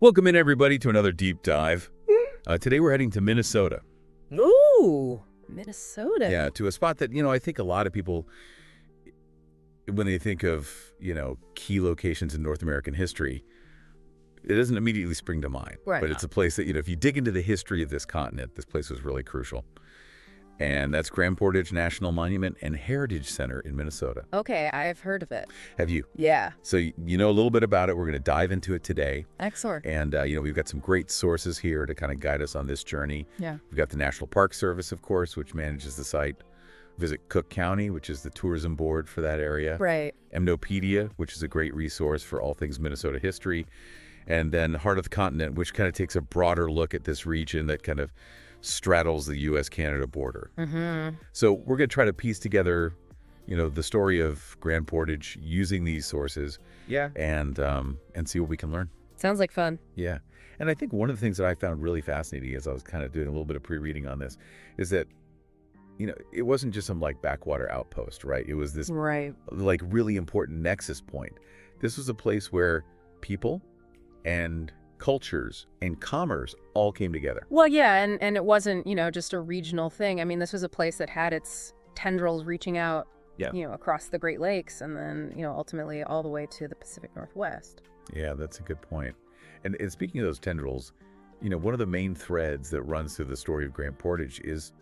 Welcome in, everybody, to another deep dive. Today we're heading to Minnesota. Ooh, Minnesota. Yeah, to a spot that, I think a lot of people, when they think of, key locations in North American history, it doesn't immediately spring to mind. Right. But it's a place that, if you dig into the history of this continent, this place was really crucial. And that's Grand Portage National Monument and Heritage Center in Minnesota. Okay, I've heard of it. Have you? Yeah. So you know a little bit about it. We're going to dive into it today. Excellent. And, we've got some great sources here to kind of guide us on this journey. Yeah. We've got the National Park Service, of course, which manages the site. Visit Cook County, which is the tourism board for that area. Right. Mnopedia, which is a great resource for all things Minnesota history. And then Heart of the Continent, which kind of takes a broader look at this region that kind of straddles the U.S.-Canada border. Mm-hmm. So we're going to try to piece together, the story of Grand Portage using these sources. Yeah. And see what we can learn. Sounds like fun. Yeah. And I think one of the things that I found really fascinating as I was kind of doing a little bit of pre-reading on this is that, it wasn't just some backwater outpost, right? It was this really important nexus point. This was a place where people and cultures and commerce all came together. Well, yeah, and it wasn't, just a regional thing. I mean, this was a place that had its tendrils reaching out, across the Great Lakes and then, ultimately all the way to the Pacific Northwest. Yeah, that's a good point. And speaking of those tendrils, one of the main threads that runs through the story of Grand Portage is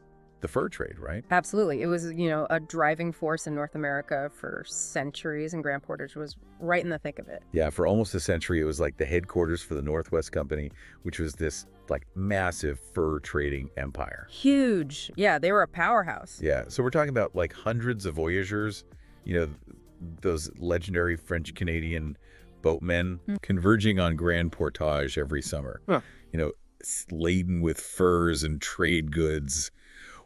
the fur trade, right? Absolutely. It was, a driving force in North America for centuries, and Grand Portage was right in the thick of it. Yeah, for almost a century, it was like the headquarters for the Northwest Company, which was this massive fur trading empire. Huge. Yeah, they were a powerhouse. Yeah, so we're talking about hundreds of voyageurs, those legendary French-Canadian boatmen converging on Grand Portage every summer, laden with furs and trade goods.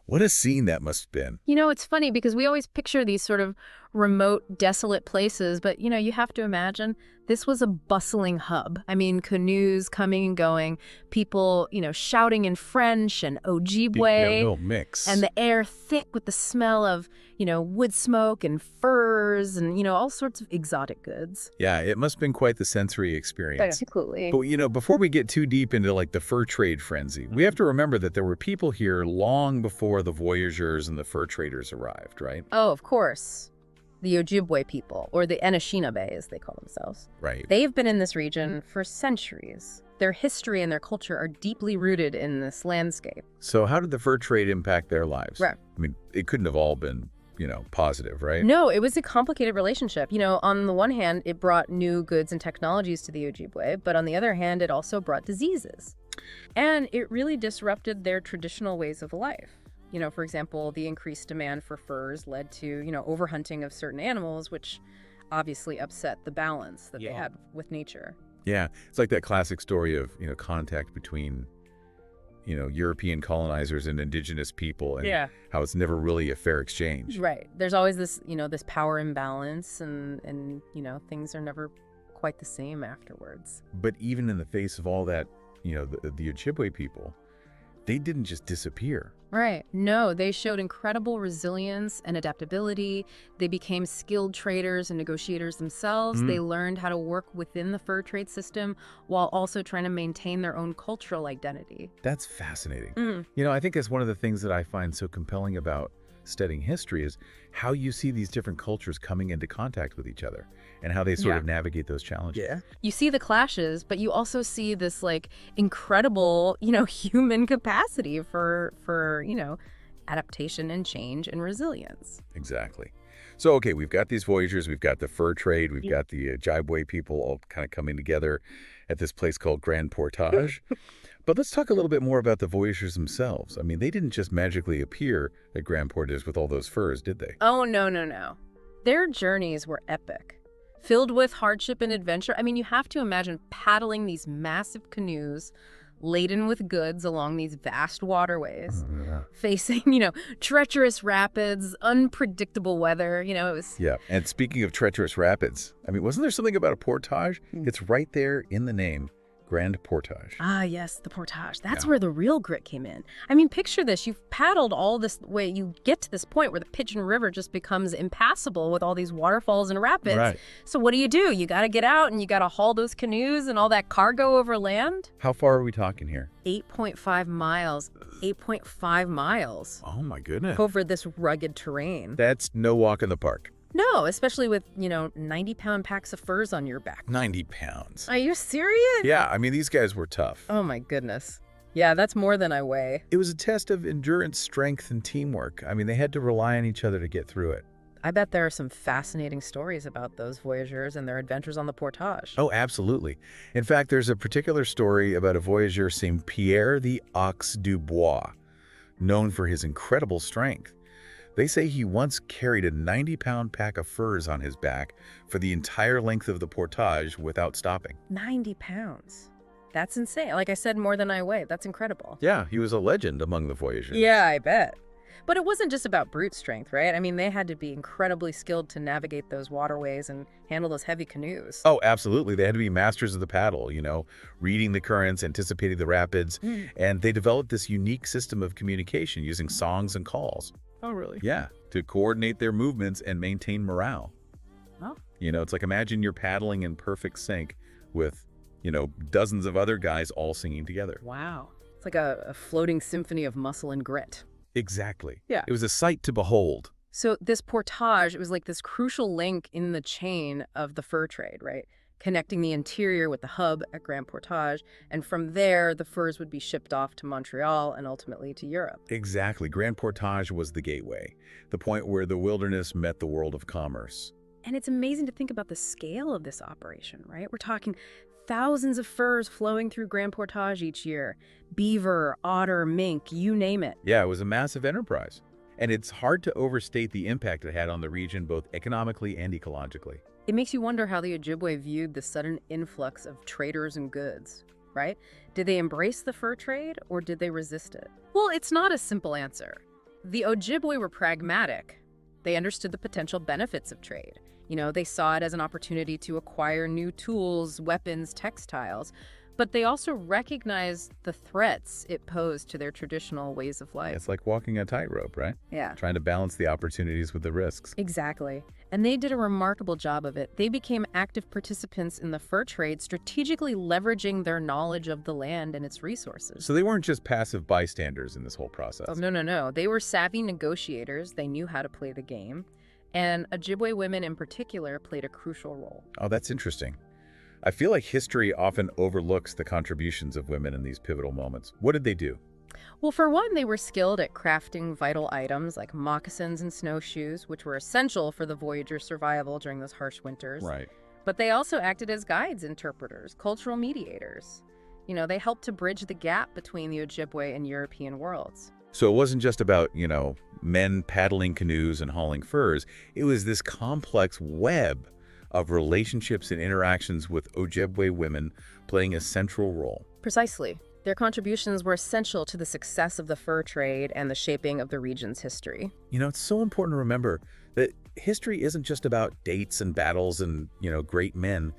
What a scene that must have been. It's funny because we always picture these sort of remote, desolate places, but, you have to imagine this was a bustling hub. I mean, canoes coming and going, people, shouting in French and Ojibwe. No mix. And the air thick with the smell of, wood smoke and furs and, all sorts of exotic goods. Yeah, it must have been quite the sensory experience. Absolutely. But, before we get too deep into the fur trade frenzy, we have to remember that there were people here long before the voyageurs and the fur traders arrived, right? Oh, of course. The Ojibwe people, or the Anishinaabe, as they call themselves. Right. They've been in this region for centuries. Their history and their culture are deeply rooted in this landscape. So how did the fur trade impact their lives? Right. I mean, it couldn't have all been, positive, right? No, it was a complicated relationship. On the one hand, it brought new goods and technologies to the Ojibwe, but on the other hand, it also brought diseases. And it really disrupted their traditional ways of life. For example, the increased demand for furs led to, overhunting of certain animals, which obviously upset the balance that they had with nature. Yeah, it's like that classic story of, contact between, European colonizers and indigenous people and how it's never really a fair exchange. Right. There's always this, this power imbalance and things are never quite the same afterwards. But even in the face of all that, the Ojibwe people, they didn't just disappear. Right. No, they showed incredible resilience and adaptability. They became skilled traders and negotiators themselves. They learned how to work within the fur trade system while also trying to maintain their own cultural identity. That's fascinating. I think that's one of the things that I find so compelling about studying history is how you see these different cultures coming into contact with each other and how they sort of navigate those challenges. Yeah. You see the clashes, but you also see this incredible, human capacity for adaptation and change and resilience. Exactly. So, okay, we've got these voyageurs, we've got the fur trade, we've got the Ojibwe people all kind of coming together at this place called Grand Portage. But let's talk a little bit more about the voyageurs themselves. I mean, they didn't just magically appear at Grand Portage with all those furs, did they? Oh, no. Their journeys were epic, filled with hardship and adventure. I mean, you have to imagine paddling these massive canoes laden with goods along these vast waterways, facing, treacherous rapids, unpredictable weather. It was... Yeah, and speaking of treacherous rapids, I mean, wasn't there something about a portage? It's right there in the name. Grand Portage. Ah, yes, the portage. That's Yeah. where the real grit came in. I mean, picture this. You've paddled all this way. You get to this point where the Pigeon River just becomes impassable with all these waterfalls and rapids. Right. So what do? You got to get out and you got to haul those canoes and all that cargo over land. How far are we talking here? 8.5 miles. 8.5 miles Oh, my goodness. over this rugged terrain. That's no walk in the park. No, especially with, 90-pound packs of furs on your back. 90 pounds. Are you serious? Yeah, I mean, these guys were tough. Oh, my goodness. Yeah, that's more than I weigh. It was a test of endurance, strength, and teamwork. I mean, they had to rely on each other to get through it. I bet there are some fascinating stories about those voyageurs and their adventures on the portage. Oh, absolutely. In fact, there's a particular story about a voyageur named Pierre the Ox du Bois, known for his incredible strength. They say he once carried a 90-pound pack of furs on his back for the entire length of the portage without stopping. 90 pounds. That's insane. Like I said, more than I weigh. That's incredible. Yeah, he was a legend among the voyageurs. Yeah, I bet. But it wasn't just about brute strength, right? I mean, they had to be incredibly skilled to navigate those waterways and handle those heavy canoes. Oh, absolutely. They had to be masters of the paddle, reading the currents, anticipating the rapids, and they developed this unique system of communication using songs and calls. Oh, really? Yeah, to coordinate their movements and maintain morale. Oh. It's like imagine you're paddling in perfect sync with, dozens of other guys all singing together. Wow. It's like a floating symphony of muscle and grit. Exactly. Yeah. It was a sight to behold. So this portage, it was like this crucial link in the chain of the fur trade, right? Connecting the interior with the hub at Grand Portage, and from there, the furs would be shipped off to Montreal and ultimately to Europe. Exactly. Grand Portage was the gateway, the point where the wilderness met the world of commerce. And it's amazing to think about the scale of this operation, right? We're talking thousands of furs flowing through Grand Portage each year. Beaver, otter, mink, you name it. Yeah, it was a massive enterprise. And it's hard to overstate the impact it had on the region both economically and ecologically. It makes you wonder how the Ojibwe viewed the sudden influx of traders and goods, right? Did they embrace the fur trade or did they resist it? Well, it's not a simple answer. The Ojibwe were pragmatic. They understood the potential benefits of trade. They saw it as an opportunity to acquire new tools, weapons, textiles, but they also recognized the threats it posed to their traditional ways of life. It's like walking a tightrope, right? Yeah. Trying to balance the opportunities with the risks. Exactly. And they did a remarkable job of it. They became active participants in the fur trade, strategically leveraging their knowledge of the land and its resources. So they weren't just passive bystanders in this whole process. Oh, no. They were savvy negotiators. They knew how to play the game. And Ojibwe women in particular played a crucial role. Oh, that's interesting. I feel like history often overlooks the contributions of women in these pivotal moments. What did they do? Well, for one, they were skilled at crafting vital items like moccasins and snowshoes, which were essential for the voyager's survival during those harsh winters. Right. But they also acted as guides, interpreters, cultural mediators. They helped to bridge the gap between the Ojibwe and European worlds. So it wasn't just about, men paddling canoes and hauling furs. It was this complex web of relationships and interactions with Ojibwe women playing a central role. Precisely. Their contributions were essential to the success of the fur trade and the shaping of the region's history. It's so important to remember that history isn't just about dates and battles and, great men.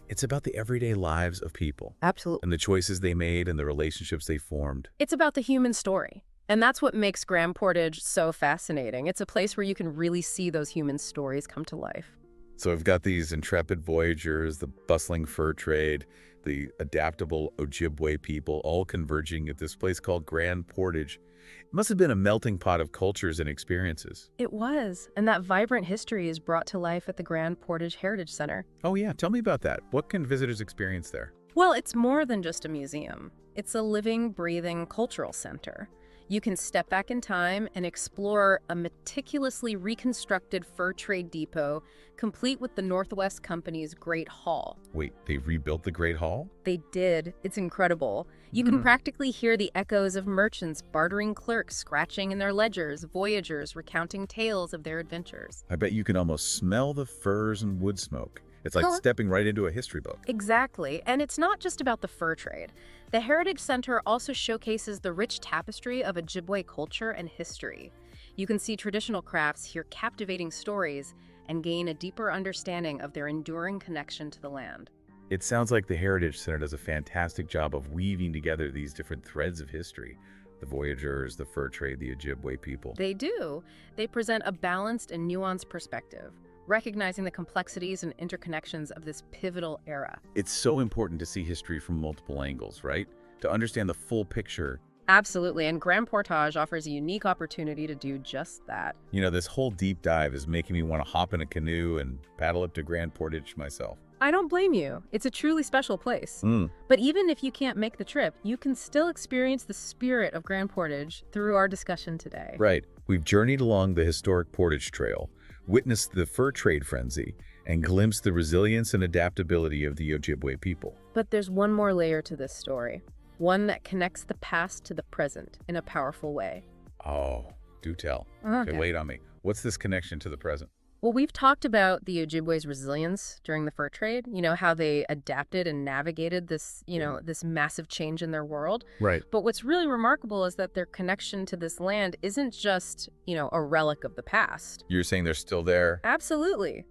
It's about the everyday lives of people. Absolutely. And the choices they made and the relationships they formed. It's about the human story. And that's what makes Grand Portage so fascinating. It's a place where you can really see those human stories come to life. So we've got these intrepid voyageurs, the bustling fur trade, the adaptable Ojibwe people, all converging at this place called Grand Portage. It must have been a melting pot of cultures and experiences. It was. And that vibrant history is brought to life at the Grand Portage Heritage Center. Oh yeah, tell me about that. What can visitors experience there? Well, it's more than just a museum. It's a living, breathing cultural center. You can step back in time and explore a meticulously reconstructed fur trade depot, complete with the Northwest Company's Great Hall. Wait, they rebuilt the Great Hall? They did. It's incredible. You can practically hear the echoes of merchants, bartering clerks, scratching in their ledgers, voyagers recounting tales of their adventures. I bet you can almost smell the furs and wood smoke. It's like stepping right into a history book. Exactly. And it's not just about the fur trade. The Heritage Center also showcases the rich tapestry of Ojibwe culture and history. You can see traditional crafts, hear captivating stories, and gain a deeper understanding of their enduring connection to the land. It sounds like the Heritage Center does a fantastic job of weaving together these different threads of history. The voyagers, the fur trade, the Ojibwe people. They do. They present a balanced and nuanced perspective, recognizing the complexities and interconnections of this pivotal era. It's so important to see history from multiple angles, right? To understand the full picture. Absolutely, and Grand Portage offers a unique opportunity to do just that. You know, this whole deep dive is making me want to hop in a canoe and paddle up to Grand Portage myself. I don't blame you. It's a truly special place. But even if you can't make the trip, you can still experience the spirit of Grand Portage through our discussion today. Right. We've journeyed along the historic Portage Trail, witnessed the fur trade frenzy, and glimpsed the resilience and adaptability of the Ojibwe people. But there's one more layer to this story, one that connects the past to the present in a powerful way. Oh, do tell. Okay. Okay, wait on me. What's this connection to the present? Well, we've talked about the Ojibwe's resilience during the fur trade, how they adapted and navigated this, this massive change in their world. Right. But what's really remarkable is that their connection to this land isn't just, a relic of the past. You're saying they're still there? Absolutely.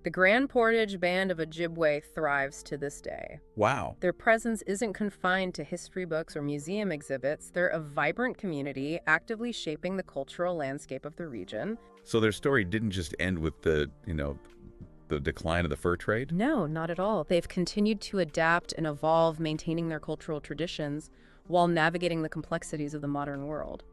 The Grand Portage Band of Ojibwe thrives to this day. Wow. Their presence isn't confined to history books or museum exhibits. They're a vibrant community actively shaping the cultural landscape of the region. So their story didn't just end with the decline of the fur trade? No, not at all. They've continued to adapt and evolve, maintaining their cultural traditions while navigating the complexities of the modern world.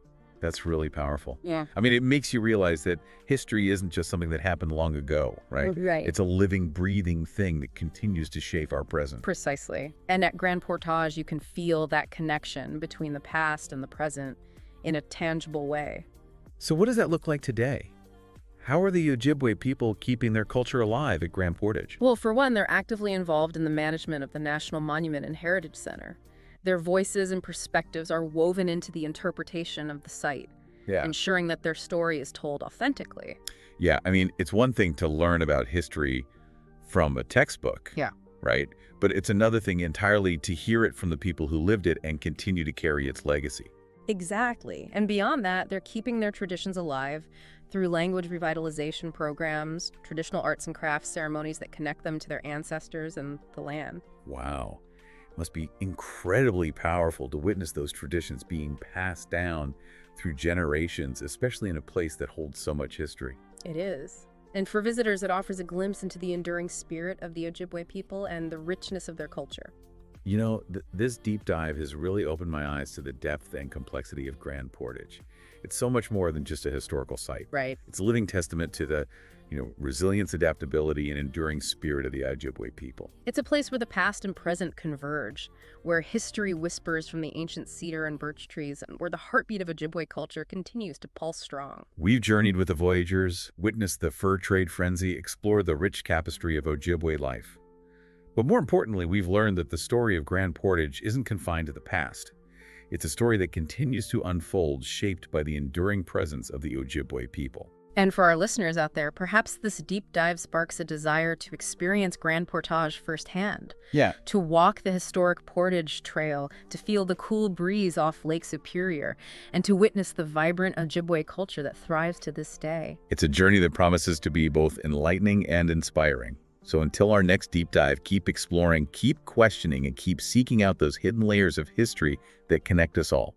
That's really powerful. Yeah. I mean, it makes you realize that history isn't just something that happened long ago, right? Right. It's a living, breathing thing that continues to shape our present. Precisely. And at Grand Portage, you can feel that connection between the past and the present in a tangible way. So what does that look like today? How are the Ojibwe people keeping their culture alive at Grand Portage? Well, for one, they're actively involved in the management of the National Monument and Heritage Center. Their voices and perspectives are woven into the interpretation of the site, ensuring that their story is told authentically. Yeah, I mean, it's one thing to learn about history from a textbook, right? But it's another thing entirely to hear it from the people who lived it and continue to carry its legacy. Exactly. And beyond that, they're keeping their traditions alive through language revitalization programs, traditional arts and crafts ceremonies that connect them to their ancestors and the land. Wow. Must be incredibly powerful to witness those traditions being passed down through generations, especially in a place that holds so much history. It is. And for visitors, it offers a glimpse into the enduring spirit of the Ojibwe people and the richness of their culture. You know, this deep dive has really opened my eyes to the depth and complexity of Grand Portage. It's so much more than just a historical site. Right. It's a living testament to the resilience, adaptability, and enduring spirit of the Ojibwe people. It's a place where the past and present converge, where history whispers from the ancient cedar and birch trees, and where the heartbeat of Ojibwe culture continues to pulse strong. We've journeyed with the voyagers, witnessed the fur trade frenzy, explored the rich tapestry of Ojibwe life. But more importantly, we've learned that the story of Grand Portage isn't confined to the past. It's a story that continues to unfold, shaped by the enduring presence of the Ojibwe people. And for our listeners out there, perhaps this deep dive sparks a desire to experience Grand Portage firsthand. Yeah. To walk the historic Portage Trail, to feel the cool breeze off Lake Superior, and to witness the vibrant Ojibwe culture that thrives to this day. It's a journey that promises to be both enlightening and inspiring. So until our next deep dive, keep exploring, keep questioning, and keep seeking out those hidden layers of history that connect us all.